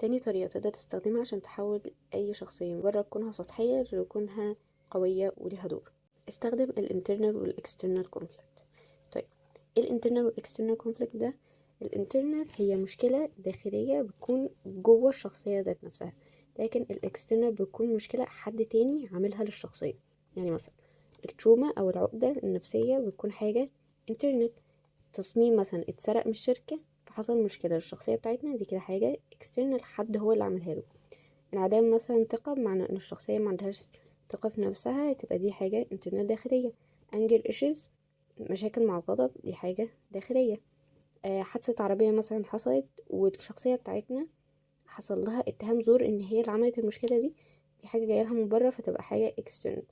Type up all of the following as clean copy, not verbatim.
تاني طريقة تقدر تستخدمها عشان تحول أي شخصية مجرد كونها سطحية لكونها قوية وليها دور. استخدم ال internal وال external conflict. طيب، ايه ال internal وال external conflict ده؟ ال internal هي مشكلة داخلية بتكون جوه الشخصية ذات نفسها، لكن ال external بتكون مشكلة حد تاني عاملها للشخصية. يعني مثلا التروما أو العقدة النفسية بتكون حاجة internal. تصميم مثلا اتسرق من الشركة فحصل مشكلة للشخصية بتاعتنا، دي كده حاجة external، حد هو اللي عملها له. انعدام مثلا ثقة، بمعنى ان الشخصية ما عندهاش ثقة في نفسها، تبقى دي حاجة internal داخلية. anger issues، مشاكل مع الغضب، دي حاجة داخلية. حادثة عربية مثلا حصلت والشخصية بتاعتنا حصل لها اتهام زور ان هي اللي عملت المشكلة دي، دي حاجة جاية لها من بره فتبقى حاجة external.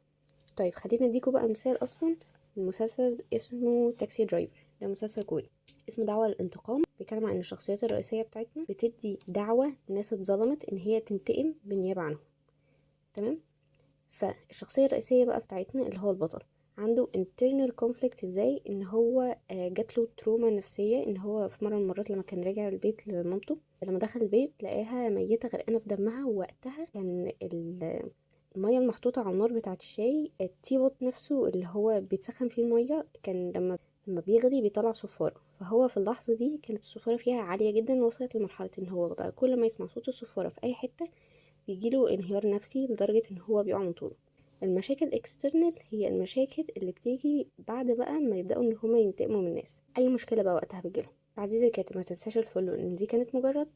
طيب خلينا اديكوا بقى مثال. اصلا المسلسل اسمه تاكسي درايفر، ده مسلسل كوري اسمه دعوة للانتقام، بيتكلم عن ان الشخصيات الرئيسية بتاعتنا بتدي دعوة لناس اتظلمت ان هي تنتقم بالنيابة عنهم. تمام. فالشخصية الرئيسية بقى بتاعتنا اللي هو البطل عنده internal conflict، ازاي ان هو جاتله تروما نفسية، ان هو في مرة من المرات لما كان راجع البيت لمامته، لما دخل البيت لقاها ميتة غرقانة في دمها، ووقتها كان المية المحطوطة على النار بتاعة الشاي، التيبوت نفسه اللي هو بيتسخن فيه المية كان لما بيغلي بيطلع صفارة، فهو في اللحظة دي كانت الصفارة فيها عالية جدا، وصلت لمرحلة ان هو بقى كل ما يسمع صوت الصفارة في اي حتة بيجيله انهيار نفسي لدرجة ان هو بيقع من طوله. المشاكل اكسترنال هي المشاكل اللي بتيجي بعد بقى ما يبدأوا ان هما ينتقموا من الناس. اي مشكلة بقى وقتها بتجيلهم. عزيزي الكاتب، ما تنساش الفولو ان دي كانت مجرد